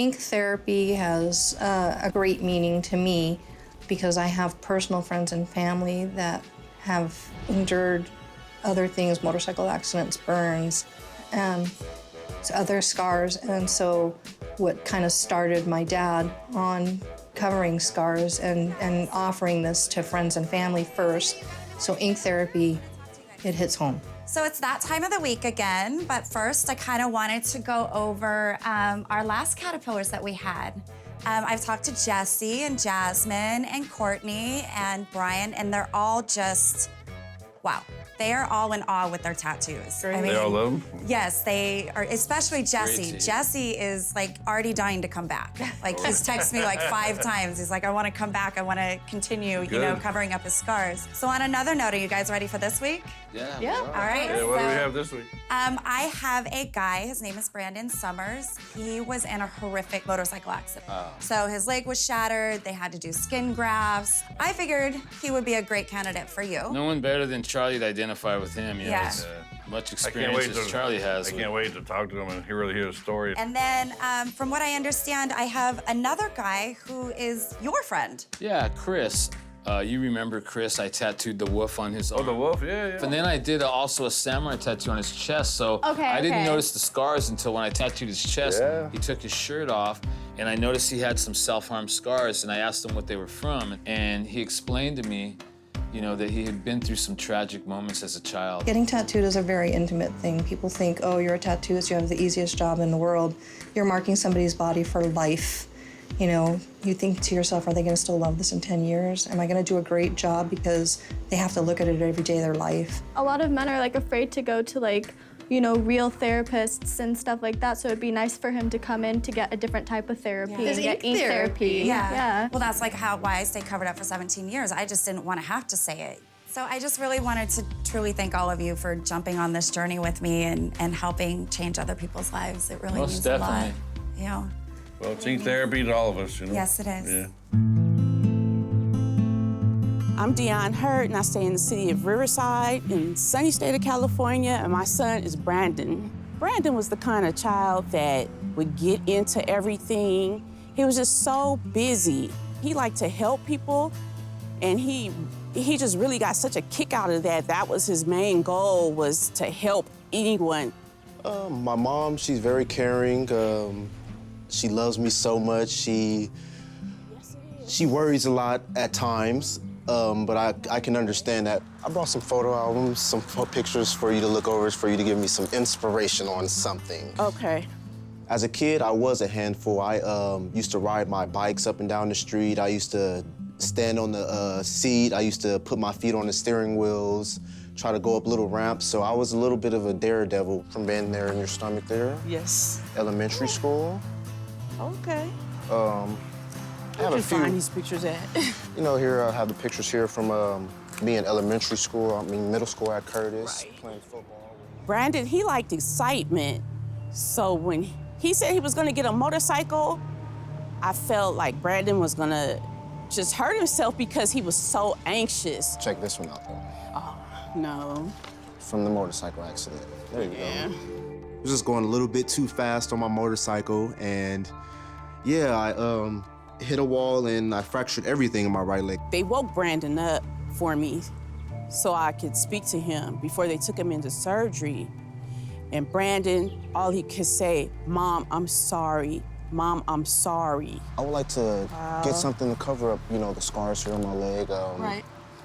ink therapy has a great meaning to me because I have personal friends and family that have endured other things, motorcycle accidents, burns, other scars. And so what kind of started my dad on covering scars and offering this to friends and family first. So ink therapy, it hits home. So it's that time of the week again, but first I kind of wanted to go over our last caterpillars that we had. I've talked to Jesse and Jasmine and Courtney and Brian, and they're all just, wow. They are all in awe with their tattoos. I mean, they all love them? Yes, they are, especially Jesse. Jesse is like already dying to come back. Like he's texted me like 5 times. He's like, I want to come back. I want to continue, you know, covering up his scars. So on another note, are you guys ready for this week? Yeah. All right. Yeah, what do we have this week? I have a guy, his name is Brandon Summers. He was in a horrific motorcycle accident. So his leg was shattered, they had to do skin grafts. I figured he would be a great candidate for you. No one better than Charlie to identify with him. You know, it's much experience as Charlie has. I can't wait to talk to him and really hear his story. And then, from what I understand, I have another guy who is your friend. Yeah, Chris. You remember Chris, I tattooed the wolf on his arm. Oh, the wolf, yeah. And then I did also a samurai tattoo on his chest, so I didn't notice the scars until when I tattooed his chest. He took his shirt off, and I noticed he had some self-harm scars, and I asked him what they were from, and he explained to me, you know, that he had been through some tragic moments as a child. Getting tattooed is a very intimate thing. People think, oh, you're a tattooist, you have the easiest job in the world. You're marking somebody's body for life. You know, you think to yourself, are they gonna still love this in 10 years? Am I gonna do a great job because they have to look at it every day of their life? A lot of men are like afraid to go to like, you know, real therapists and stuff like that, so it'd be nice for him to come in to get a different type of therapy and get ink therapy. Yeah. Well, that's like why I stayed covered up for 17 years. I just didn't want to have to say it. So I just really wanted to truly thank all of you for jumping on this journey with me and helping change other people's lives. It really means a lot. You know. Well, it's ink therapy to all of us, you know? Yes, it is. Yeah. I'm Dionne Hurt, and I stay in the city of Riverside in sunny state of California, and my son is Brandon. Brandon was the kind of child that would get into everything. He was just so busy. He liked to help people, and he just really got such a kick out of that. That was his main goal, was to help anyone. My mom, she's very caring. She loves me so much. She worries a lot at times, but I can understand that. I brought some photo albums, some pictures for you to look over, for you to give me some inspiration on something. Okay. As a kid, I was a handful. I used to ride my bikes up and down the street. I used to stand on the seat. I used to put my feet on the steering wheels, try to go up little ramps. So I was a little bit of a daredevil from being there in your stomach there. Yes. Elementary school. Okay. I have a few. Find these pictures at? You know, here I have the pictures here from me in elementary school. Middle school at Curtis, playing football. Brandon, he liked excitement. So when he said he was gonna get a motorcycle, I felt like Brandon was gonna just hurt himself because he was so anxious. Check this one out, though. Oh, no. From the motorcycle accident. There you go. I was just going a little bit too fast on my motorcycle, and yeah, I hit a wall and I fractured everything in my right leg. They woke Brandon up for me so I could speak to him before they took him into surgery. And Brandon, all he could say, "Mom, I'm sorry. Mom, I'm sorry." I would like to get something to cover up, you know, the scars here on my leg.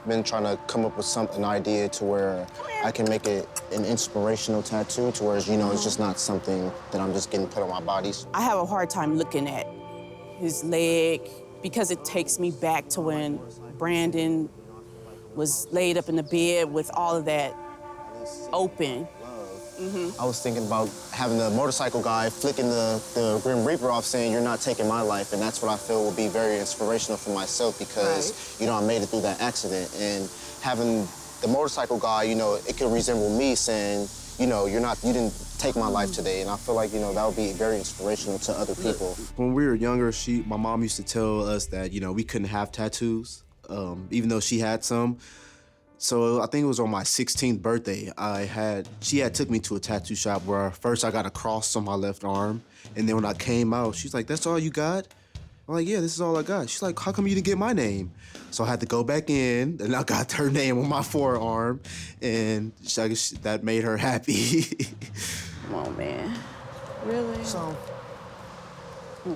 Been trying to come up with an idea to where I can make it an inspirational tattoo to where, you know, it's just not something that I'm just getting put on my body. I have a hard time looking at his leg because it takes me back to when Brandon was laid up in the bed with all of that open. I was thinking about having the motorcycle guy flicking the Grim Reaper off saying, "You're not taking my life," and that's what I feel will be very inspirational for myself because, you know, I made it through that accident. And having the motorcycle guy, you know, it could resemble me saying, you know, you didn't take my life today. And I feel like, you know, that would be very inspirational to other people. When we were younger, my mom used to tell us that, you know, we couldn't have tattoos, even though she had some. So I think it was on my 16th birthday. She had took me to a tattoo shop where first I got a cross on my left arm, and then when I came out, she's like, "That's all you got?" I'm like, "Yeah, this is all I got." She's like, "How come you didn't get my name?" So I had to go back in, and I got her name on my forearm, and that made her happy. Come on, man. Really? So,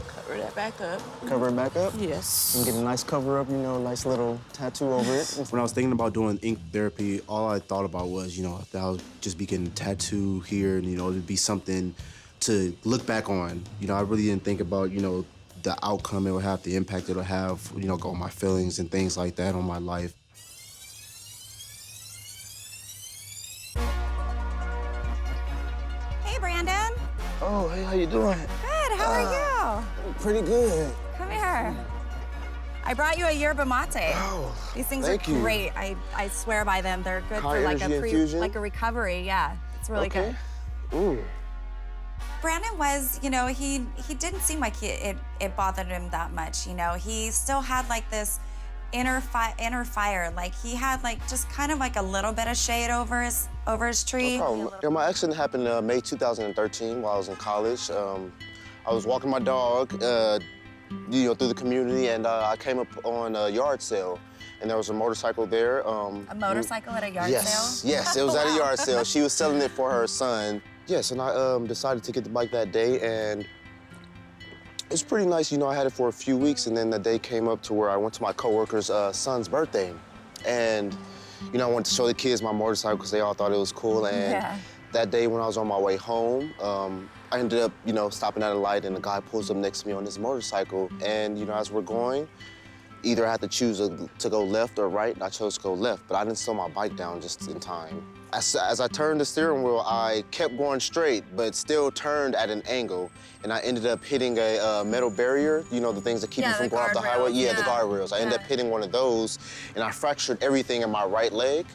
Cover that back up. cover it back up? Yes. And get a nice cover up, nice little tattoo over it. When I was thinking about doing ink therapy, all I thought about was, that I would just be getting a tattoo here, and, it'd be something to look back on. I really didn't think about, the outcome it would have, the impact it would have, on my feelings and things like that on my life. Hey, Brandon. Oh, hey, how you doing? Good, how are you? Pretty good. Come here. I brought you a yerba mate. Oh, These things thank are you. great. I swear by them. They're good High for like energy infusion? like a recovery. Yeah, it's really Okay. good. Ooh. Brandon was, he didn't seem like it bothered him that much. He still had like this inner fire. Like he had like just kind of like a little bit of shade over his tree. No problem. Yeah, my accident happened May 2013 while I was in college. I was walking my dog, through the community, and I came up on a yard sale, and there was a motorcycle there. A motorcycle at a yard sale? Yes, it was at a yard sale. She was selling it for her son. Yes, and I decided to get the bike that day, and it was pretty nice. I had it for a few weeks, and then the day came up to where I went to my coworker's son's birthday, and I wanted to show the kids my motorcycle because they all thought it was cool. And that day when I was on my way home, I ended up, stopping at a light, and a guy pulls up next to me on his motorcycle, and as we're going, either I had to choose to go left or right, and I chose to go left, but I didn't slow my bike down just in time. As I turned the steering wheel, I kept going straight, but still turned at an angle, and I ended up hitting a metal barrier, the things that keep you from going off the highway? Yeah, the guardrails. I ended up hitting one of those, and I fractured everything in my right leg.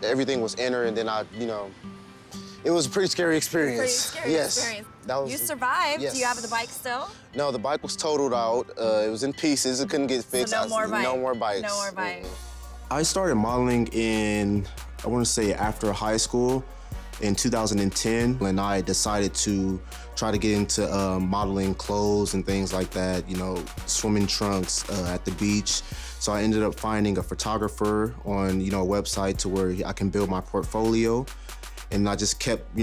Everything was inner, and then it was a pretty scary experience. Experience. You survived. Yes. Do you have the bike still? No, the bike was totaled out. It was in pieces. It couldn't get fixed. So no more bikes. No more bikes. No more bikes. I started modeling in, I want to say after high school in 2010, when I decided to try to get into modeling clothes and things like that, swimming trunks at the beach. So I ended up finding a photographer on, a website to where I can build my portfolio. And I just kept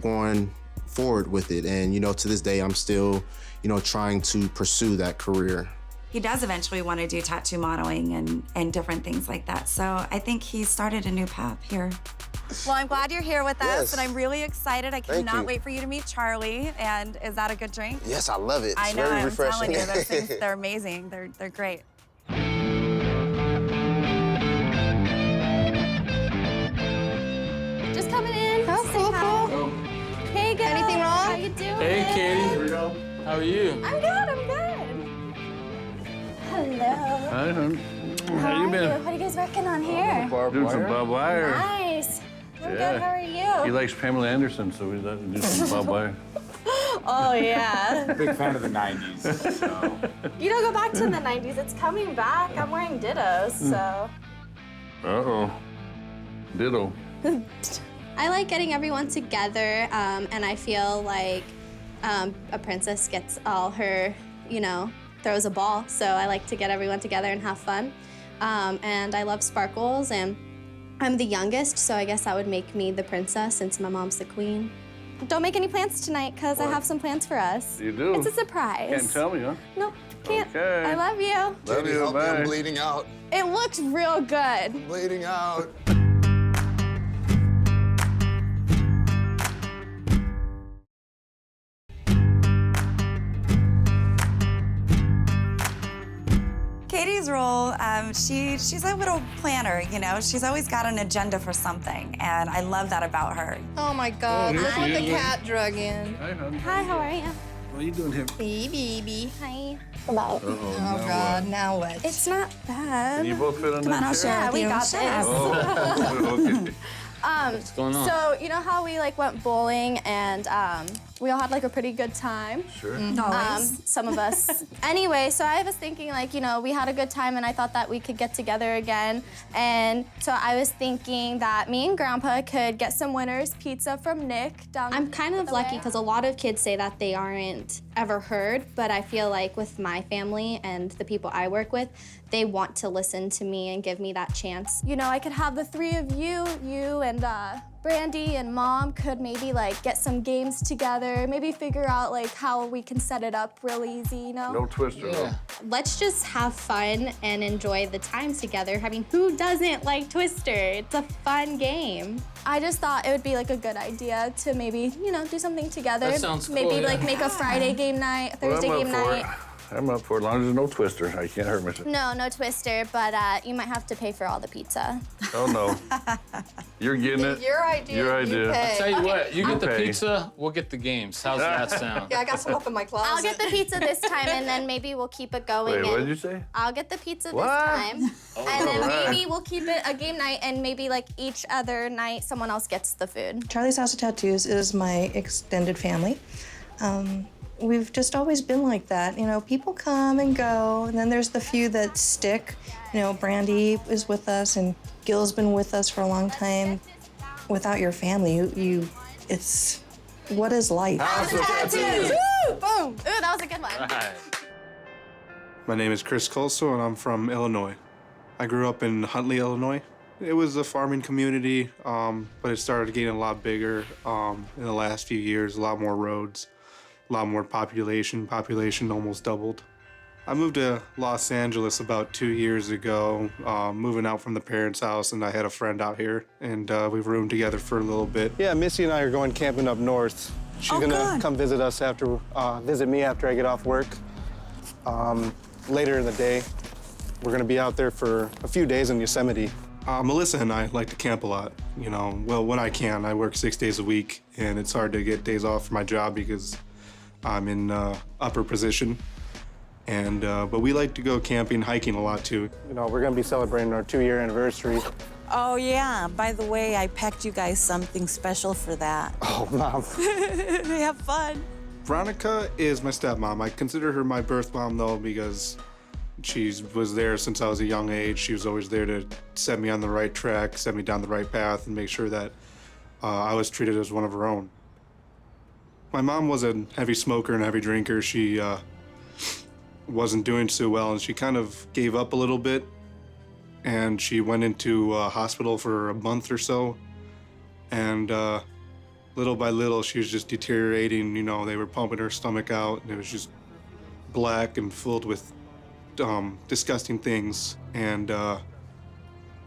going forward with it. And, to this day, I'm still, trying to pursue that career. He does eventually want to do tattoo modeling and different things like that. So I think he started a new path here. Well, I'm glad you're here with us, and I'm really excited. I cannot wait for you to meet Charlie. And is that a good drink? Yes, I love it. I know, very I'm refreshing. telling you, those things, they're amazing. They're great. Just coming in. Oh, Say cool, hi. cool. Hey, girl. Anything wrong? How you doing? Hey, Katie. How are you? I'm good. Hello. Hi, hon. How you been? What are you guys working on here? Doing some Bob Wire. Nice. I'm good. How are you? He likes Pamela Anderson, so we let him do some Bob Wire. Oh, yeah. Big fan of the 90s. So. You don't go back to the 90s. It's coming back. I'm wearing dittos, so. Uh-oh. Ditto. I like getting everyone together, and I feel like a princess gets all her, throws a ball. So I like to get everyone together and have fun. And I love sparkles, and I'm the youngest, so I guess that would make me the princess since my mom's the queen. Don't make any plans tonight, because I have some plans for us. You do? It's a surprise. Can't tell me, huh? Nope, can't. Okay. I love you. Love you, bye. I'm bleeding out. It looks real good. I'm bleeding out. Katie's role, she's a little planner, She's always got an agenda for something, and I love that about her. Oh my God, Oh, look what here the she is. cat drug in. Hi, hon. Hi, how are you? What are you doing here? Hey, baby. Hi. Oh God, now what? It's not bad. Can you both fit on Come on, that I'll chair? share Yeah, with we you. got Share. this. Oh, okay. What's going on? So you know how we like went bowling and we all had like a pretty good time. Sure. Some of us. Anyway, so I was thinking like, you know, we had a good time and I thought that we could get together again. And so I was thinking that me and Grandpa could get some Winners pizza from Nick down I'm kind of the lucky way. because a lot of kids say that they aren't ever heard, but I feel like with my family and the people I work with, they want to listen to me and give me that chance. You know, I could have the three of you and Brandie and Mom could maybe like get some games together, maybe figure out like how we can set it up real easy, you know? No twister, though. Let's just have fun and enjoy the time together. I mean, who doesn't like Twister? It's a fun game. I just thought it would be like a good idea to maybe, you know, do something together. That sounds cool, Maybe yeah. like make a Friday game night, a Thursday game night. I'm up for it, as long as there's no twister. I can't hurt myself. No Twister, but you might have to pay for all the pizza. Oh, no. You're getting it. Your idea. Your you idea. pay. Tell you what, you get the Okay. pizza, we'll get the games. How's that sound? Yeah, I got some up in my closet. I'll get the pizza this time and then maybe we'll keep it going. Wait, what and did you say? I'll get the pizza What? this time. And then alright. maybe we'll keep it a game night and maybe like each other night someone else gets the food. Charlie's House of Tattoos is my extended family. We've just always been like that. You know, people come and go, and then there's the few that stick. You know, Brandie is with us, and Gil's been with us for a long time. Without your family, it's, what is life? Tattoos! Woo! Boom! Ooh, that was a good one. Right. My name is Chris Colso, and I'm from Illinois. I grew up in Huntley, Illinois. It was a farming community, but it started getting a lot bigger in the last few years, a lot more roads, a lot more population. Population almost doubled. I moved to Los Angeles about 2 years ago, moving out from the parents' house, and I had a friend out here, and we roomed together for a little bit. Yeah, Missy and I are going camping up north. She's gonna come visit us after, visit me after I get off work. Later in the day, we're gonna be out there for a few days in Yosemite. Melissa and I like to camp a lot, you know. Well, when I can. I work 6 days a week, and it's hard to get days off for my job because I'm in upper position. And but we like to go camping, hiking a lot too. You know, we're gonna be celebrating our 2-year anniversary. Oh yeah, by the way, I packed you guys something special for that. Oh, Mom. Have fun. Veronica is my stepmom. I consider her my birth mom though because she was there since I was a young age. She was always there to set me on the right track, set me down the right path, and make sure that I was treated as one of her own. My mom was a heavy smoker and a heavy drinker. She wasn't doing so well, and she kind of gave up a little bit, and she went into hospital for a month or so, and little by little she was just deteriorating. You know, they were pumping her stomach out, and it was just black and filled with disgusting things. And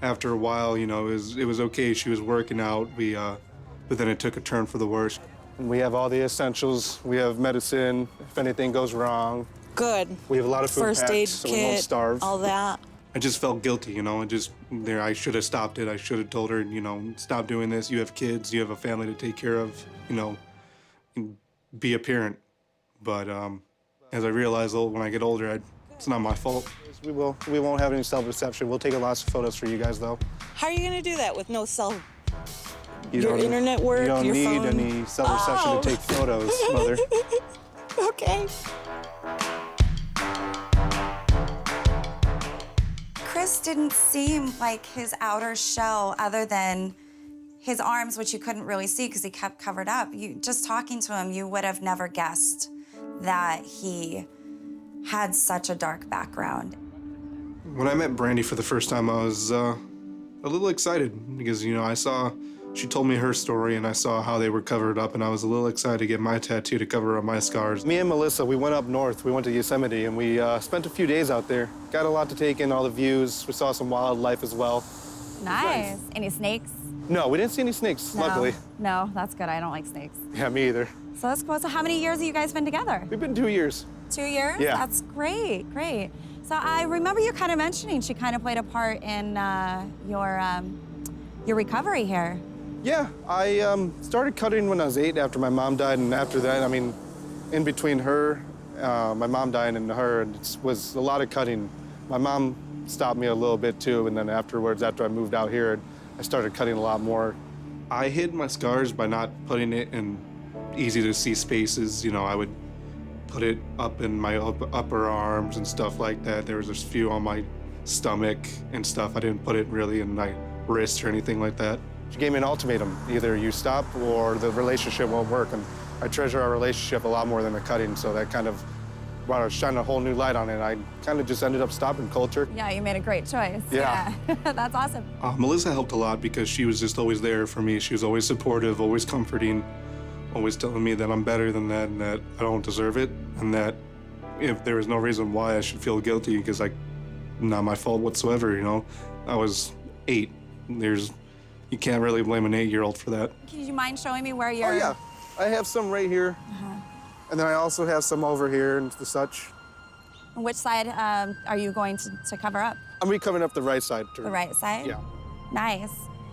after a while, you know, it was okay. She was working out. But then it took a turn for the worse. We have all the essentials. We have medicine if anything goes wrong. Good. We have a lot of food First packed, aid so we won't kit, starve. all that. I just felt guilty, you know, I should have stopped it. I should have told her, you know, stop doing this. You have kids, you have a family to take care of, you know, and be a parent. But as I realized when I get older, it's not my fault. We won't have any self-deception. We'll take lots of photos for you guys, though. How are you gonna do that with no cell? You Your don't- internet work, You don't your need phone? any self-deception Oh. to take photos, Mother. Okay. Chris didn't seem like his outer shell other than his arms, which you couldn't really see because he kept covered up. Just talking to him, you would have never guessed that he had such a dark background. When I met Brandie for the first time, I was a little excited because, you know, she told me her story and I saw how they were covered up, and I was a little excited to get my tattoo to cover up my scars. Me and Melissa, we went up north. We went to Yosemite, and we spent a few days out there. Got a lot to take in, all the views. We saw some wildlife as well. Nice. Any snakes? No, we didn't see any snakes, luckily. No, that's good. I don't like snakes. Yeah, me either. So that's cool. So how many years have you guys been together? We've been 2 years. 2 years? Yeah. That's great, great. So I remember you kind of mentioning she kind of played a part in your recovery here. Yeah, I started cutting when I was 8 after my mom died, and after that, I mean, in between her, my mom dying and her, it was a lot of cutting. My mom stopped me a little bit too, and then afterwards, after I moved out here, I started cutting a lot more. I hid my scars by not putting it in easy to see spaces. You know, I would put it up in my upper arms and stuff like that. There was a few on my stomach and stuff. I didn't put it really in my wrist or anything like that. She gave me an ultimatum. Either you stop or the relationship won't work. And I treasure our relationship a lot more than the cutting, so that kind of brought a shine a whole new light on it. I kind of just ended up stopping culture. Yeah, you made a great choice. Yeah. That's awesome. Melissa helped a lot because she was just always there for me. She was always supportive, always comforting, always telling me that I'm better than that and that I don't deserve it, and that if there was no reason why I should feel guilty because not my fault whatsoever, you know. I was 8. You can't really blame an 8-year-old for that. Can you mind showing me where you're... Oh, yeah. I have some right here. And then I also have some over here and such. And which side are you going to cover up? I'm covering up the right side. The right side? Yeah. Nice.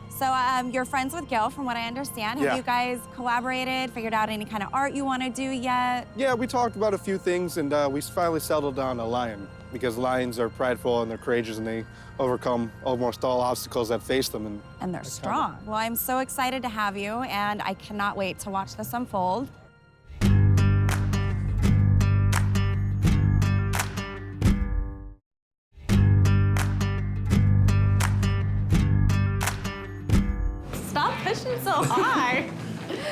So you're friends with Gil, from what I understand. Have Yeah. you guys collaborated, figured out any kind of art you want to do yet? Yeah, we talked about a few things, and we finally settled on a lion because lions are prideful and they're courageous and they overcome almost all obstacles that face them. And they're strong. Well, I'm so excited to have you, and I cannot wait to watch this unfold. Stop pushing so hard.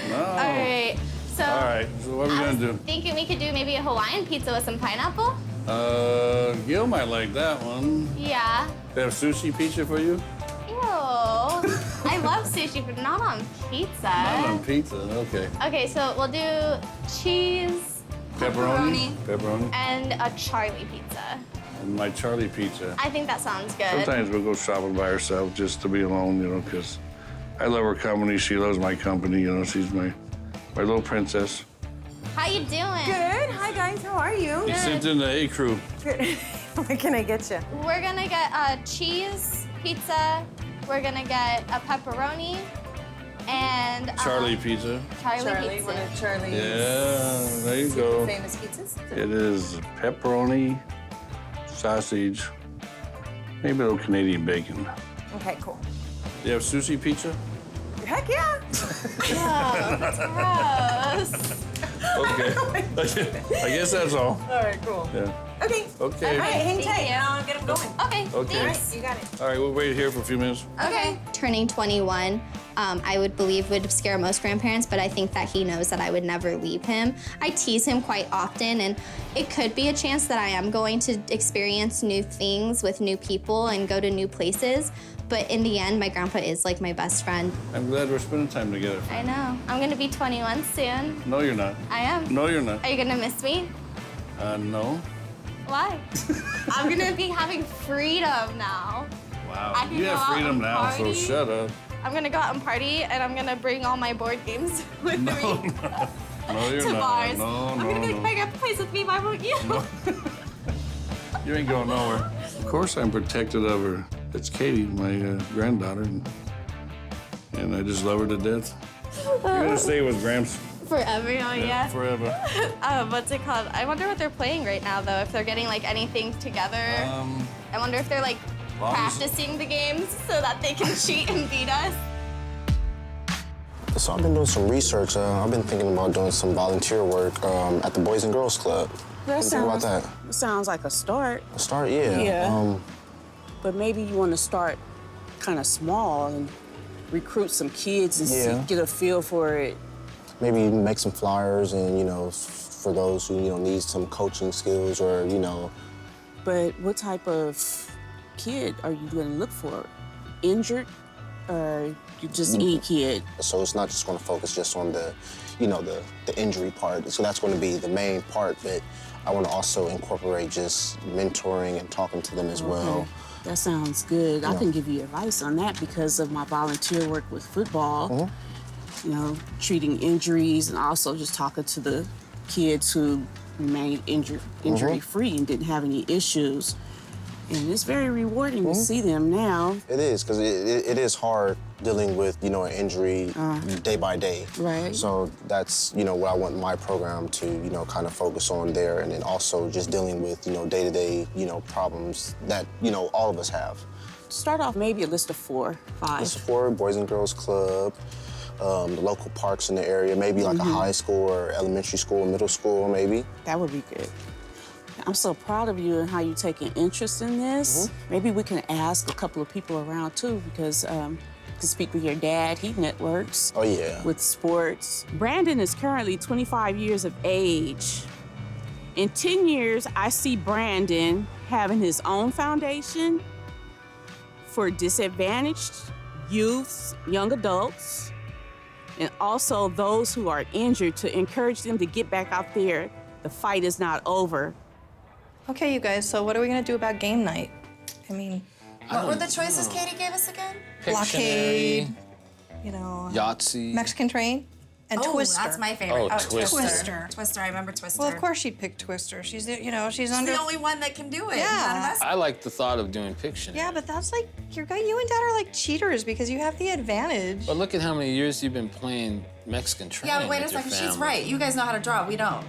No. All right. So. All right, so what are we gonna do? Thinking we could do maybe a Hawaiian pizza with some pineapple. Gil might like that one. Yeah. They have sushi pizza for you? Ew. I love sushi, but not on pizza. Not on pizza, okay. Okay, so we'll do cheese, Pepperoni, and a Charlie pizza. and my Charlie pizza. I think that sounds good. Sometimes we'll go shopping by ourselves just to be alone, you know, because I love her company. She loves my company, you know. She's my little princess. How you doing? Good. Hi, guys. How are you? You sent in the A crew. What can I get you? We're gonna get a cheese pizza. We're gonna get a pepperoni and Charlie pizza. Charlie pizza. One of Charlie's Yeah, there you go. famous pizzas. It is pepperoni, sausage, maybe a little Canadian bacon. Okay, cool. You have sushi pizza? Heck yeah. Oh, that's gross. Okay. I guess that's all. All right, cool. Yeah. Okay. Okay. All right, hang tight. And I'll get them going. Okay. Okay. All right, you got it. All right, we'll wait here for a few minutes. Okay. Turning 21, I would believe would scare most grandparents, but I think that he knows that I would never leave him. I tease him quite often, and it could be a chance that I am going to experience new things with new people and go to new places. But in the end, my grandpa is like my best friend. I'm glad we're spending time together. I know. I'm gonna be 21 soon. No, you're not. I am. No, you're not. Are you gonna miss me? No. Why? I'm gonna be having freedom now. Wow. I can You go have out freedom and now, so party. shut up. I'm gonna go out and party, and I'm gonna bring all my board games with me No, you're to not. bars. No, I'm no, gonna go no. to my grandpa's place with me. Why won't you? You ain't going nowhere. Of course I'm protected of her. It's Katie, my granddaughter, and I just love her to death. You're gonna stay with Gramps. Forever, oh yeah. Forever. What's it called? I wonder what they're playing right now, though. If they're getting like anything together. I wonder if they're like long as- practicing the games so that they can cheat and beat us. So I've been doing some research. I've been thinking about doing some volunteer work at the Boys and Girls Club. That What do you think about that? sounds like a start. A start, yeah. Yeah. But maybe you want to start kind of small and recruit some kids and Yeah. get a feel for it. Maybe make some flyers and, you know, for those who, you know, need some coaching skills or, you know. But what type of kid are you going to look for? Injured or you just any kid? So it's not just going to focus just on the, you know, the injury part. So that's going to be the main part, but I want to also incorporate just mentoring and talking to them as well. That sounds good. I Yeah. can give you advice on that because of my volunteer work with football. You know, treating injuries and also just talking to the kids who remained injury-free and didn't have any issues. And it's very rewarding to see them now. It is, because it is hard dealing with, you know, an injury day by day. Right. So that's, you know, what I want my program to, you know, kind of focus on there. And then also just dealing with, you know, day-to-day, you know, problems that, you know, all of us have. Start off maybe a list of 4, 5. This is for Boys and Girls Club. the local parks in the area, maybe like a high school or elementary school, middle school, maybe. That would be good. I'm so proud of you and how you take an interest in this. Maybe we can ask a couple of people around too, because you can speak with your dad. He networks. Oh, yeah. With sports. Brandon is currently 25 years of age. In 10 years, I see Brandon having his own foundation for disadvantaged youths, young adults, and also those who are injured to encourage them to get back out there. The fight is not over. Okay, you guys, so what are we gonna do about game night? I mean... What were the choices Katie gave us again? Blockade, you know... Yahtzee. Mexican Train, and Twister. That's my favorite. Oh, Twister. Twister, I remember Twister. Well, of course she'd pick Twister. She's, you know, she's She's under... the only one that can do it. Yeah. None of us. I like the thought of doing Pictionary. Yeah, but that's like, you and Dad are like cheaters because you have the advantage. But look at how many years you've been playing Mexican Train. Yeah, but wait a with your second. She's family. right. You guys know how to draw. We don't.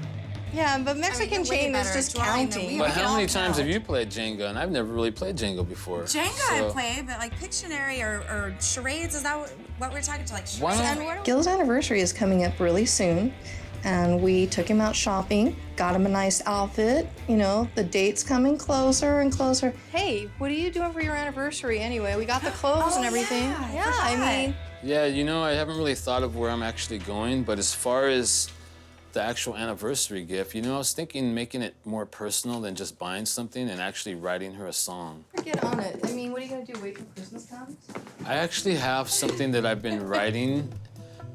Yeah, but Mexican you're way Chain is better just at drawing than counting. we But can how all many times count. have you played Jenga? And I've never really played Jenga before. Jenga I played, but like Pictionary or charades, is that what we're talking to? Like charades? Gil's anniversary is coming up really soon, and we took him out shopping, got him a nice outfit. You know, the date's coming closer and closer. Hey, what are you doing for your anniversary anyway? We got the clothes and everything. Yeah, I mean... Yeah, you know, I haven't really thought of where I'm actually going, but as far as the actual anniversary gift, you know, I was thinking making it more personal than just buying something and actually writing her a song. Get on it. I mean, what are you gonna do, wait till Christmas comes? I actually have something that I've been writing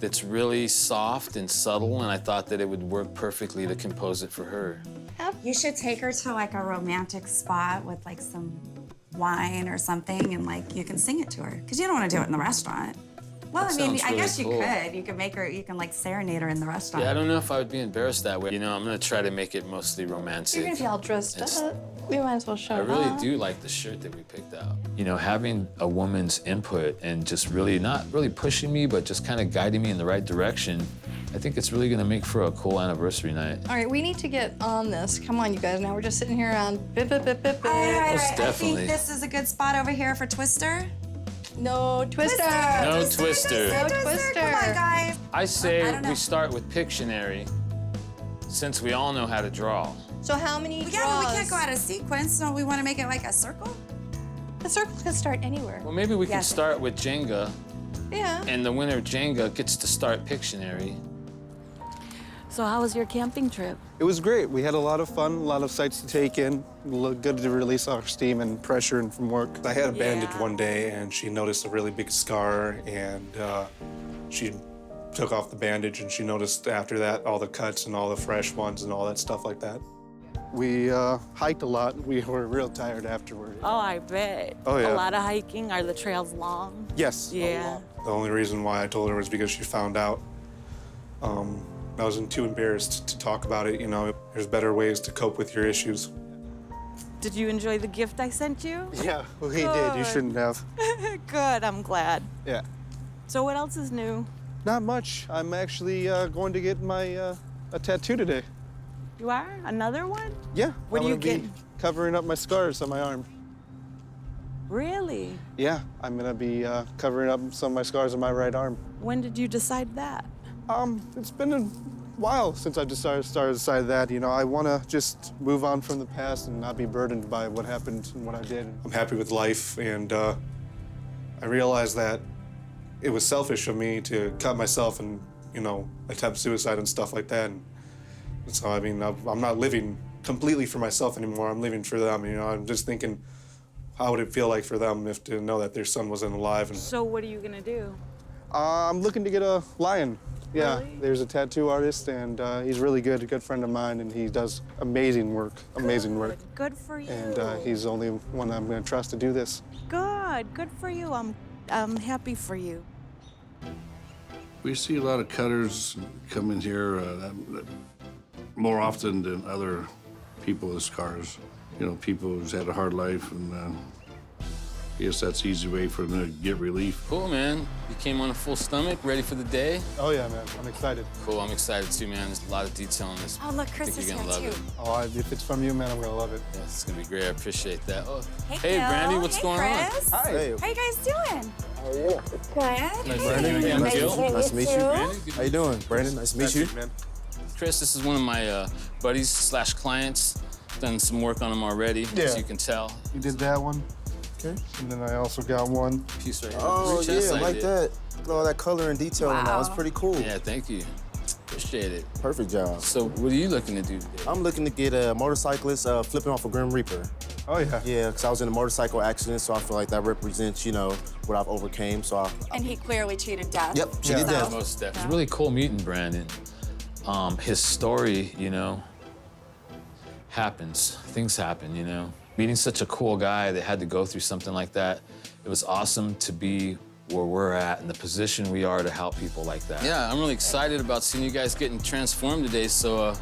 that's really soft and subtle, and I thought that it would work perfectly to compose it for her. You should take her to like a romantic spot with like some wine or something, and like you can sing it to her. Because you don't want to do it in the restaurant. Well, That I mean, sounds I really guess cool. you could. You could make her, you can like serenade her in the restaurant. Yeah, I don't know if I would be embarrassed that way. You know, I'm gonna try to make it mostly romantic. You're gonna be all dressed up. We might as well show I really up. do like the shirt that we picked out. You know, having a woman's input and just really not really pushing me, but just kind of guiding me in the right direction, I think it's really gonna make for a cool anniversary night. All right, we need to get on this. Come on, you guys. Now we're just sitting here on bip, bip, bip, bip, bip. All right. Most I definitely. think this is a good spot over here for Twister. No, Twister. No Twister. No Twister. Come on, guys. I say I don't know. we start with Pictionary, since we all know how to draw. So how many Yeah, but we can't go out of sequence, so we want to make it like a circle. The circle can start anywhere. Well, maybe we can Yes. start with Jenga, Yeah. and the winner of Jenga gets to start Pictionary. So how was your camping trip? It was great. We had a lot of fun, a lot of sights to take in. Good to release our steam and pressure and from work. I had a bandage one day, and she noticed a really big scar, and she took off the bandage, and she noticed after that all the cuts and all the fresh ones and all that stuff like that. We hiked a lot. We were real tired afterward. Oh, I bet. Oh, yeah. A lot of hiking. Are the trails long? Yes. Yeah. The only reason why I told her was because she found out. I wasn't too embarrassed to talk about it. You know, there's better ways to cope with your issues. Did you enjoy the gift I sent you? Yeah, we did. You shouldn't have. Good, I'm glad. Yeah. So what else is new? Not much. I'm actually going to get my a tattoo today. You are? Another one? Yeah. What I'm are you gonna be getting? covering up my scars on my arm. Really? Yeah, I'm gonna be covering up some of my scars on my right arm. When did you decide that? It's been a while since I've started to decide that. You know, I want to just move on from the past and not be burdened by what happened and what I did. I'm happy with life, and I realized that it was selfish of me to cut myself and, you know, attempt suicide and stuff like that. And so, I mean, I'm not living completely for myself anymore. I'm living for them. You know, I'm just thinking, how would it feel like for them if to know that their son wasn't alive? And So what are you gonna do? I'm looking to get a lion. Yeah, Really? there's a tattoo artist, and he's really good, a good friend of mine, and he does amazing work, amazing work. Good for you. And he's the only one I'm going to trust to do this. Good for you. I'm happy for you. We see a lot of cutters come in here more often than other people with scars. You know, people who's had a hard life and I guess that's the easy way for them to get relief. Cool, man. You came on a full stomach, ready for the day? Oh, yeah, man. I'm excited. Cool, I'm excited too, man. There's a lot of detail in this. Oh, look, I Chris think is you're here gonna love too. it. Oh, if it's from you, man, I'm going to love it. Yeah, it's gonna be great. I appreciate that. Oh, Hey, Gil. Brandie, what's Hey, going Chris. on? Hi. Hey. How you guys doing? How are you? Good. Nice to Hey. meet you again, Nice Gil. Nice to meet you. Brandie, How you doing, Brandon? Nice to meet you. man. Chris, this is one of my buddies / clients. Done some work on him already, as you can tell. You did that one. Okay. And then I also got one. Piece right here. Oh, Just yeah, I like did. that. Look at all that color and detail in that. It's pretty cool. Yeah, thank you. Appreciate it. Perfect job. So, what are you looking to do today? I'm looking to get a motorcyclist flipping off a Grim Reaper. Oh, yeah. Yeah, because I was in a motorcycle accident, so I feel like that represents, you know, what I've overcame. So And he clearly cheated death. Yep, she did that. Most definitely. It was really cool meeting Brandon. His story, you know, happens. Things happen, you know. Meeting such a cool guy that had to go through something like that, it was awesome to be where we're at and the position we are to help people like that. Yeah, I'm really excited about seeing you guys getting transformed today. So, what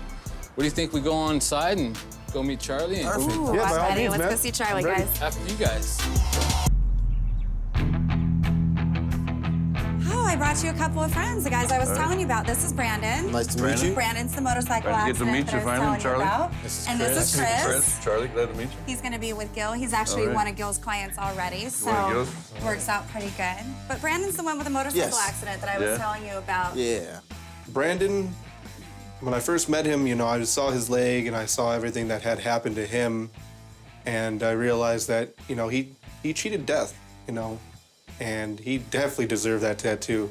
do you think we go on inside and go meet Charlie? And Ooh, Yeah, by all I'm ready. means, Let's man. go see Charlie, I'm ready. guys. After you guys. Oh, I brought you a couple of friends. The guys I was telling you about. This is Brandon. Nice to meet you. Brandon's the motorcycle Glad to get to accident meet that you I was finally, telling you Charlie. about. This is And this is Chris. Charlie, glad to meet you. He's going to be with Gil. He's actually All right. one of Gil's clients already, so One of Gil's? works out pretty good. But Brandon's the one with the motorcycle Yes. accident that I was Yeah. telling you about. Yeah. Brandon, when I first met him, you know, I just saw his leg and I saw everything that had happened to him. And I realized that, you know, he cheated death, you know, and he definitely deserved that tattoo.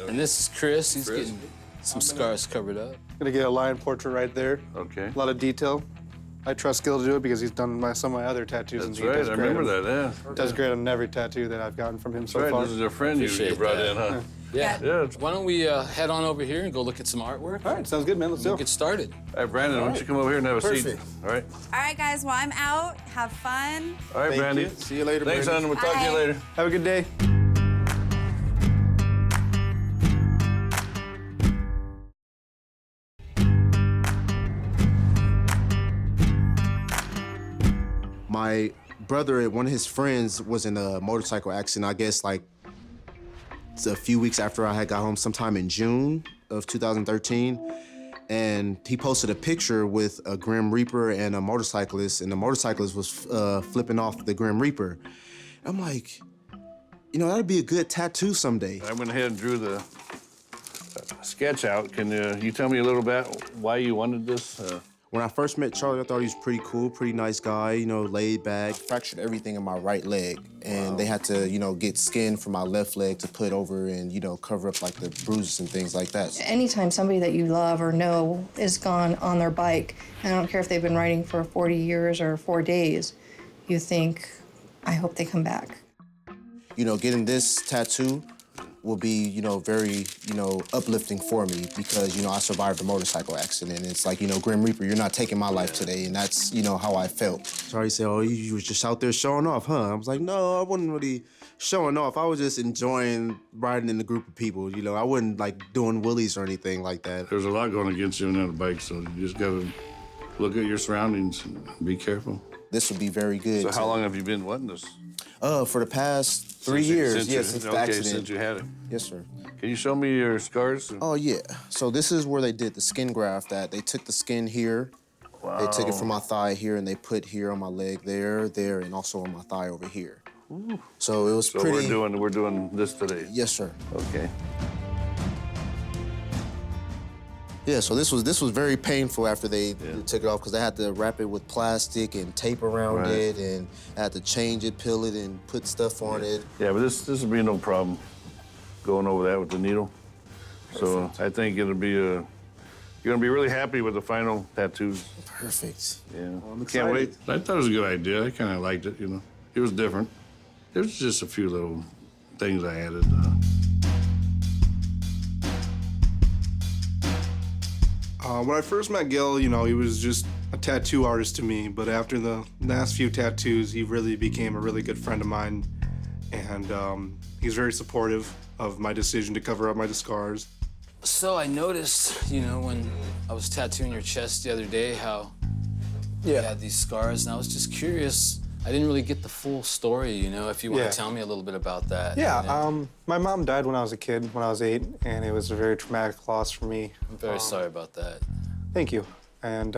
And this is Chris. He's getting some scars covered up. Gonna get a lion portrait right there. Okay. A lot of detail. I trust Gil to do it because he's done some of my other tattoos. That's and he right, does I great remember on- that, yeah. Does great on every tattoo that I've gotten from him so Right, far. this is a friend you Appreciate brought that. in, huh? Yeah. Yeah. Why don't we head on over here and go look at some artwork? All right, sounds good, man. Let's We'll go. get started. All right, Brandon, why don't you come over here and have a seat? Perfect. All right. All right, guys, well, I'm out. Have fun. All right, Thank Brandie. you. See you later, Thanks, Brandon. son. We'll talk to you Bye. later. Have a good day. My brother, one of his friends, was in a motorcycle accident, I guess like it's a few weeks after I had got home, sometime in June of 2013. And he posted a picture with a Grim Reaper and a motorcyclist, and the motorcyclist was flipping off the Grim Reaper. I'm like, you know, that'd be a good tattoo someday. I went ahead and drew the sketch out. Can you tell me a little bit why you wanted this? When I first met Charlie, I thought he was pretty cool, pretty nice guy, you know, laid back. Fractured everything in my right leg, and they had to, you know, get skin from my left leg to put over and, you know, cover up like the bruises and things like that. Anytime somebody that you love or know is gone on their bike, and I don't care if they've been riding for 40 years or 4 days, you think, I hope they come back. You know, getting this tattoo will be, you know, very, you know, uplifting for me because, you know, I survived a motorcycle accident. It's like, you know, Grim Reaper, you're not taking my life today, and that's, you know, how I felt. Charlie said, oh, you was just out there showing off, huh? I was like, no, I wasn't really showing off. I was just enjoying riding in a group of people, you know. I wasn't, like, doing wheelies or anything like that. There's a lot going against you on a bike, so you just gotta look at your surroundings and be careful. This would be very good. So how long have you been wanting this? For the past 3 years, since the okay, accident. since you had it. Yes, sir. Can you show me your scars? Oh, yeah. So this is where they did the skin graft that. They took the skin here. Wow. They took it from my thigh here, and they put here on my leg there, and also on my thigh over here. Ooh. So it was So pretty... we're doing this today? Yes, sir. Okay. Yeah, so this was very painful after they took it off because they had to wrap it with plastic and tape around Right. it, and I had to change it, peel it, and put stuff on it. Yeah, but this will be no problem going over that with the needle. So I think it'll be you're gonna be really happy with the final tattoos. Perfect. Yeah. I'm Can't wait. excited. I thought it was a good idea. I kind of liked it, you know. It was different. There was just a few little things I added. When I first met Gil, you know, he was just a tattoo artist to me, but after the last few tattoos, he really became a really good friend of mine, and he's very supportive of my decision to cover up my scars. So I noticed, you know, when I was tattooing your chest the other day, how you had these scars, and I was just curious I didn't really get the full story, you know, if you want Yeah. to tell me a little bit about that. Yeah, you know? my mom died when I was a kid, when I was 8, and it was a very traumatic loss for me. I'm very sorry about that. Thank you. And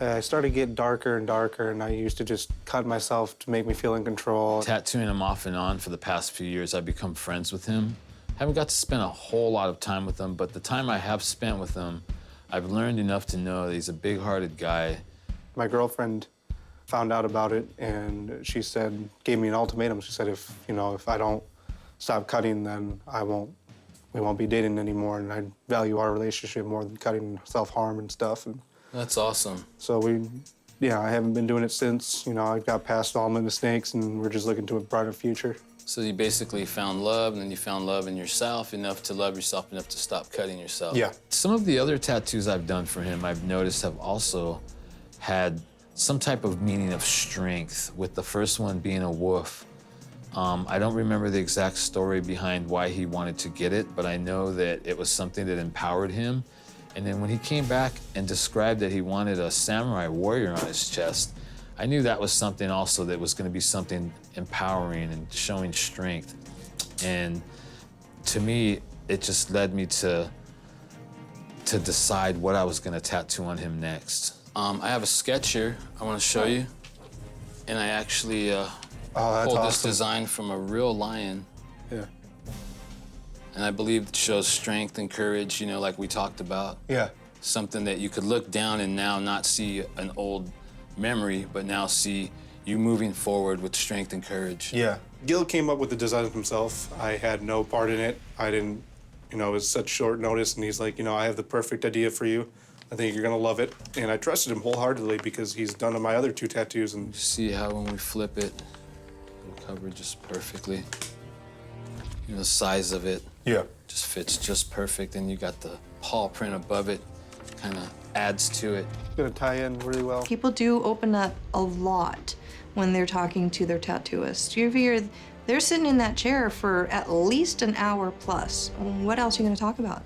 I started to get darker and darker, and I used to just cut myself to make me feel in control. Tattooing him off and on for the past few years, I've become friends with him. Haven't got to spend a whole lot of time with him, but the time I have spent with him, I've learned enough to know that he's a big-hearted guy. My girlfriend found out about it, and she said, gave me an ultimatum. She said, if I don't stop cutting, then we won't be dating anymore, and I value our relationship more than cutting self-harm and stuff. And That's awesome. so I haven't been doing it since. You know, I got past all my mistakes, and we're just looking to a brighter future. So you basically found love, and then you found love in yourself, enough to love yourself, enough to stop cutting yourself. Yeah. Some of the other tattoos I've done for him, I've noticed have also had some type of meaning of strength, with the first one being a wolf. I don't remember the exact story behind why he wanted to get it, but I know that it was something that empowered him. And then when he came back and described that he wanted a samurai warrior on his chest, I knew that was something also that was going to be something empowering and showing strength. And to me, it just led me to decide what I was going to tattoo on him next. I have a sketch here I want to show you. And I actually pulled this design from a real lion. Yeah. And I believe it shows strength and courage, you know, like we talked about. Yeah. Something that you could look down and now not see an old memory, but now see you moving forward with strength and courage. Yeah. Gil came up with the design himself. I had no part in it. I didn't, it was such short notice, and he's like, I have the perfect idea for you. I think you're gonna love it. And I trusted him wholeheartedly because he's done my other 2 tattoos. And see how when we flip it, it'll cover just perfectly. You know, the size of it. Yeah. Just fits just perfect, and you got the paw print above it, kind of adds to it. Gonna tie in really well. People do open up a lot when they're talking to their tattooist. You figure they're sitting in that chair for at least an hour plus. What else are you gonna talk about?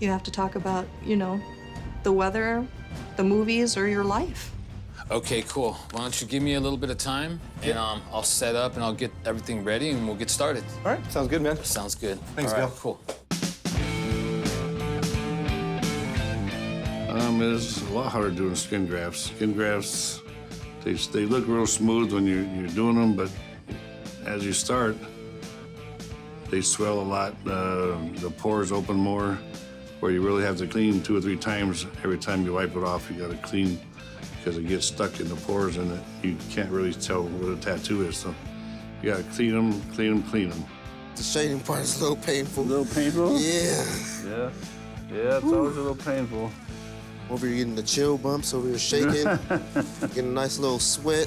You have to talk about, the weather, the movies, or your life. Okay, cool. Why don't you give me a little bit of time, and I'll set up and I'll get everything ready, and we'll get started. All right, sounds good, man. Sounds good. Thanks, All right, Gil. cool. It's a lot harder doing skin grafts. Skin grafts, they look real smooth when you're doing them, but as you start, they swell a lot. The pores open more, where you really have to clean 2 or 3 times every time you wipe it off. You got to clean because it gets stuck in the pores, and you can't really tell what a tattoo is. So you got to clean them, clean them, clean them. The shading part is a little painful. A little painful? Yeah. Yeah. Yeah, it's always a little painful. Over here getting the chill bumps, over here shaking, getting a nice little sweat.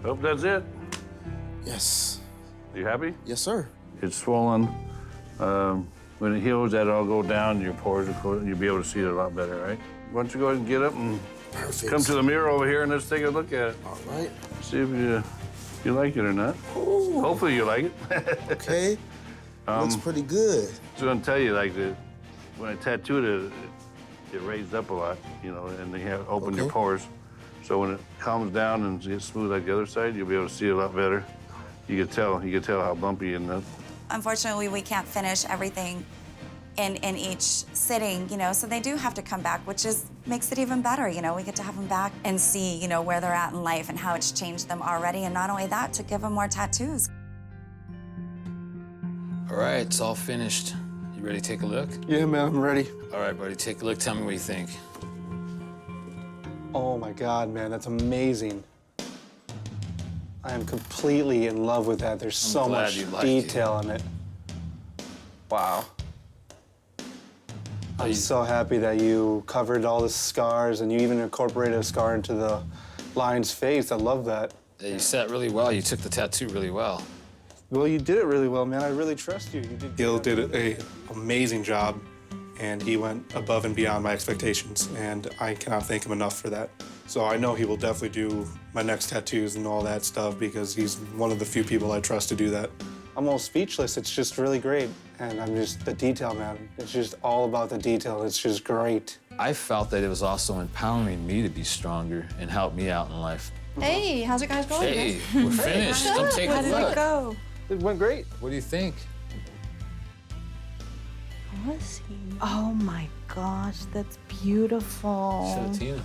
Hope that's it. Yes. You happy? Yes, sir. It's swollen. When it heals, that'll all go down. Your pores will close. You'll be able to see it a lot better, right? Why don't you go ahead and get up and come to the mirror over here and let's take a look at it. All right. See if you like it or not. Ooh. Hopefully you like it. Okay. Looks pretty good. I was gonna tell you, like, when I tattooed it, it raised up a lot, and they have opened your pores. So when it calms down and gets smooth like the other side, you'll be able to see it a lot better. You can tell how bumpy and Unfortunately, we can't finish everything in each sitting, so they do have to come back, which makes it even better, We get to have them back and see, where they're at in life and how it's changed them already, and not only that, to give them more tattoos. All right, it's all finished. You You ready to take a look? Yeah, man, I'm ready. All right, buddy, take a look. Tell me what you think. Oh my God, man, that's amazing. I am completely in love with that. There's so glad much you like detail in it. Wow. I'm so happy that you covered all the scars and you even incorporated a scar into the lion's face. I love that. Yeah, you sat really well. You took the tattoo really well. Well, you did it really well, man. I really trust you. Gil did an amazing job, and he went above and beyond my expectations, and I cannot thank him enough for that. So I know he will definitely do my next tattoos and all that stuff because he's one of the few people I trust to do that. I'm almost speechless. It's just really great, and I'm just the detail, man. It's just all about the detail. It's just great. I felt that it was also empowering me to be stronger and help me out in life. Hey, how's it guys going? Hey, we're finished. Come take a How did look. it go? It went great. What do you think? Oh my gosh, that's beautiful. Show Tina.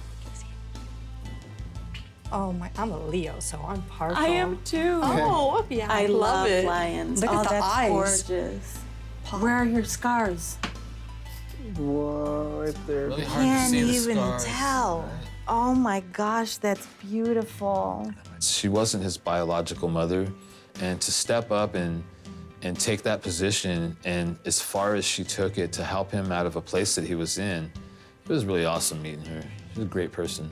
Oh my, I'm a Leo, so I'm partial. I am too. Oh, yeah, I love it. lions. Look oh, at the that's eyes. gorgeous. Where are your scars? Whoa, right there. Really hard to Can't see the even scars. tell. Oh my gosh, that's beautiful. She wasn't his biological mother, and to step up and take that position, and as far as she took it to help him out of a place that he was in, it was really awesome meeting her. She's a great person.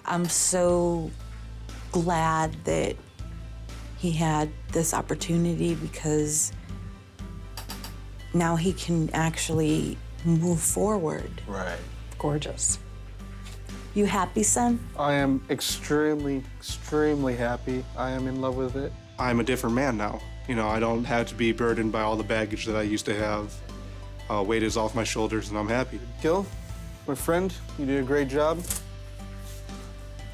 I'm so glad that he had this opportunity because now he can actually move forward. Right. Gorgeous. You happy, son? I am extremely, extremely happy. I am in love with it. I'm a different man now. You know, I don't have to be burdened by all the baggage that I used to have. Weight is off my shoulders, and I'm happy. Gil, my friend, you did a great job.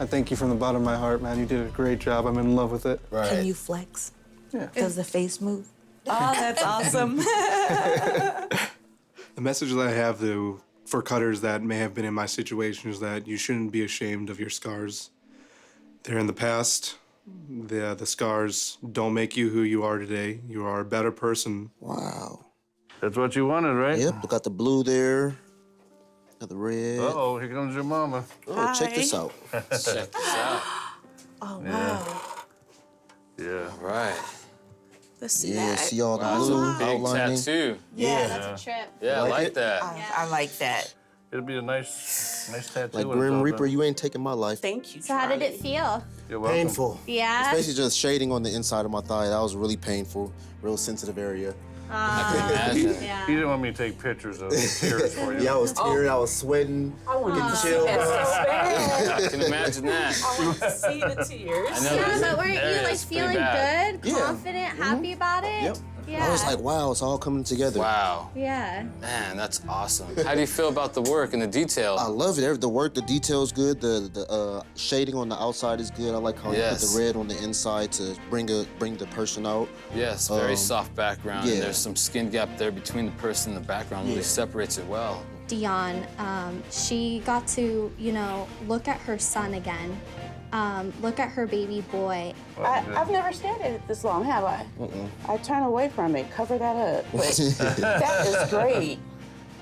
I thank you from the bottom of my heart, man. You did a great job. I'm in love with it. Right. Can you flex? Yeah. Does the face move? Oh, that's awesome. The message that I have for cutters that may have been in my situation is that you shouldn't be ashamed of your scars. They're in the past. The scars don't make you who you are today. You are a better person. Wow. That's what you wanted, right? Yep, we got the blue there. Got the red. Uh-oh, here comes your mama. Oh, check this out. Check this out. Oh, wow. Yeah. All right. Let's see Yeah, that. see all the Wow, blue that's a big outlining. tattoo. Yeah, that's a trip. Yeah, I Like like it? that. I like that. It'll be a nice tattoo. Like when it's Grim all Reaper, done. you ain't taking my life. Thank you, So how did Charlie. it feel? You're welcome. Painful. Yeah. It's basically just shading on the inside of my thigh. That was really painful, real sensitive area. I can imagine. Yeah. He didn't want me to take pictures of tears for you. Yeah, I was tearing, I was sweating, getting chill. I can imagine that. I want to see the tears. I know. Yeah, but weren't you There it like is, pretty feeling bad. good, Yeah. confident, happy about it? Yep. Yeah. I was like, wow, it's all coming together. Wow. Yeah. Man, that's awesome. How do you feel about the work and the detail? I love it. The work, the detail's good. The shading on the outside is good. I like how you put Yes. the red on the inside to bring the person out. Yes, very soft background. yeah. And there's some skin gap there between the person and the background. Really separates it well. Dion, she got to, look at her son again, look at her baby boy. I've never stared at it this long, have I? I turn away from it, cover that up. But that is great.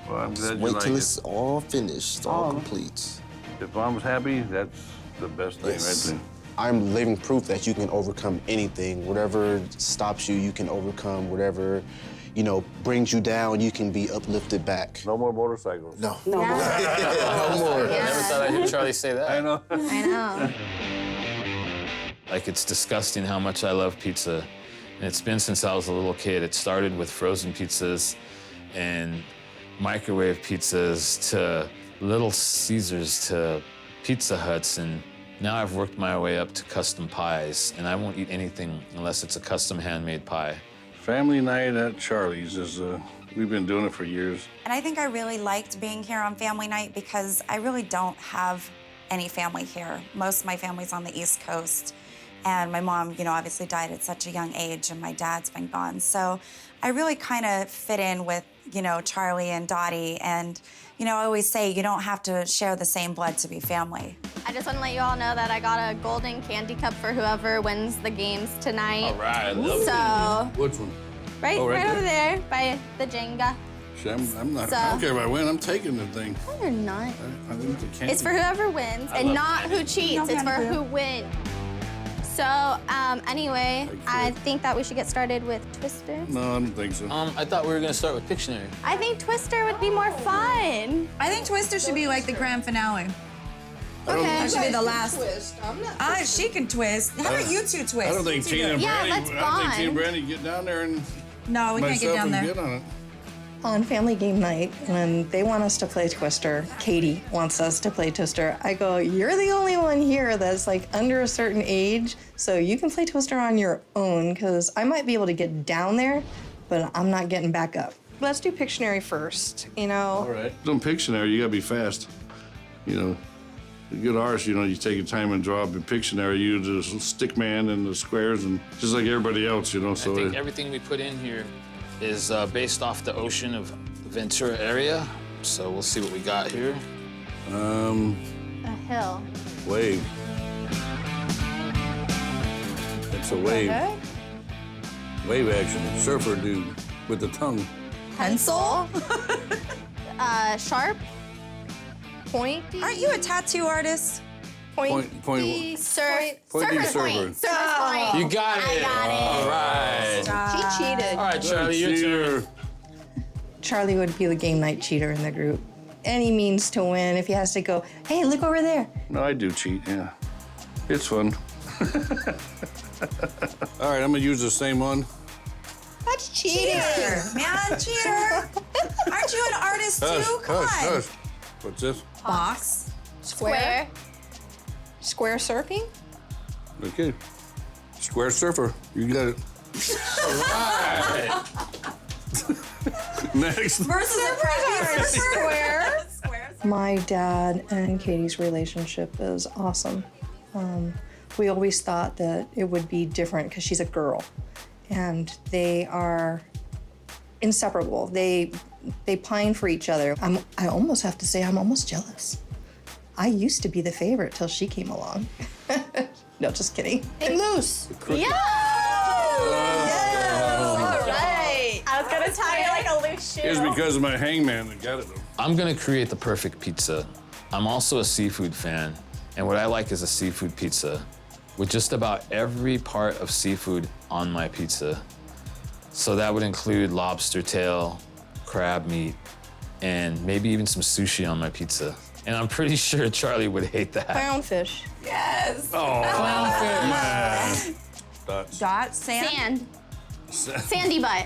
Well, I'm glad you Wait like till it. it's all finished, all complete. If mom's happy, that's the best thing Yes. right there. I'm living proof that you can overcome anything. Whatever stops you, you can overcome. Whatever, brings you down, you can be uplifted back. No more motorcycles. No. No more. No more. I never thought I'd hear Charlie say that. I know. I know. Like, it's disgusting how much I love pizza. And it's been since I was a little kid. It started with frozen pizzas and microwave pizzas to Little Caesars to Pizza Huts. And now I've worked my way up to custom pies. And I won't eat anything unless it's a custom handmade pie. Family night at Charlie's is, we've been doing it for years. And I think I really liked being here on family night because I really don't have any family here. Most of my family's on the East Coast. And my mom, obviously died at such a young age, and my dad's been gone. So I really kind of fit in with, Charlie and Dottie. And, I always say you don't have to share the same blood to be family. I just want to let you all know that I got a golden candy cup for whoever wins the games tonight. All right, I love So, Which one? right, Oh, right right there? over there by the Jenga. See, I'm not. So- I don't care if I win. I'm taking the thing. No, you're not. I think the candy. It's for whoever wins I and love not candy. who cheats. It's for who wins. So, anyway, I think that we should get started with Twister. No, I don't think so. I thought we were gonna start with Pictionary. I think Twister would be more fun. I think Twister should be like the grand finale. Okay. That should be the last. Twist. I'm not. She can twist. How about you two twist? I don't think Tina and Yeah, Brandie. let's I don't think Tina and bond. Brandie get down there and No, we can't get myself down and there. get on it. On family game night, when they want us to play Twister, Katie wants us to play Twister. I go, you're the only one here that's like under a certain age, so you can play Twister on your own, because I might be able to get down there, but I'm not getting back up. Let's do Pictionary first, you know? All right. Doing Pictionary, you gotta be fast. You know, the good artist, you know, you take your time and draw up a Pictionary, you do the stick man and the squares, and just like everybody else, you know. So I think everything we put in here is based off the ocean of the Ventura area. So we'll see what we got here. A hill. Wave. It's a wave. Okay. Wave action. Surfer dude with the tongue. Pencil. Sharp. Pointy. Aren't you a tattoo artist? Point. Surf. Pointy Surfer's surfer. point. Surfer's point. You got it. I got it. All right. She cheated. All right, Charlie, your turn. Charlie would be the game night cheater in the group. Any means to win. If he has to go, hey, look over there. No, I do cheat, yeah. It's fun. All right, I'm gonna use the same one. That's cheating. Man, cheater. Aren't you an artist too? Come on. Hush. What's this? Box. Square. Square surfing? Okay. Square surfer. You got it. Next. Versus a crappy Square. My dad and Katie's relationship is awesome. We always thought that it would be different because she's a girl, and they are inseparable. They pine for each other. I almost have to say I'm almost jealous. I used to be the favorite till she came along. No, just kidding. Hey, Moose. Yeah. All right. I was gonna tie you like a loose shoe. It's because of my hangman that got it though. I'm gonna create the perfect pizza. I'm also a seafood fan, and what I like is a seafood pizza with just about every part of seafood on my pizza. So that would include lobster tail, crab meat, and maybe even some sushi on my pizza. And I'm pretty sure Charlie would hate that. Clownfish. Yes. Oh, Clownfish. Dots. Dot. Sand. Sandy butt.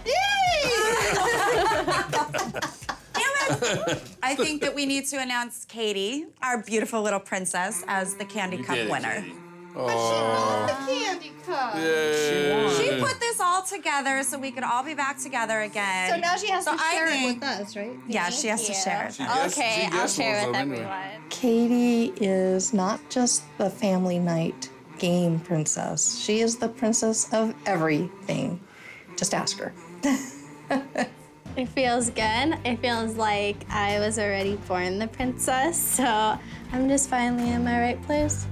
I think that we need to announce Katie, our beautiful little princess, as the Candy Cup did it, winner. Katie. Oh. Candy cup. She put this all together so we could all be back together again. So now she has to I share it think- with us, right? Yeah, she has to share it. Okay, I'll share with everyone. Katie is not just the family night game princess. She is the princess of everything. Just ask her. It feels good. It feels like I was already born the princess, so I'm just finally in my right place.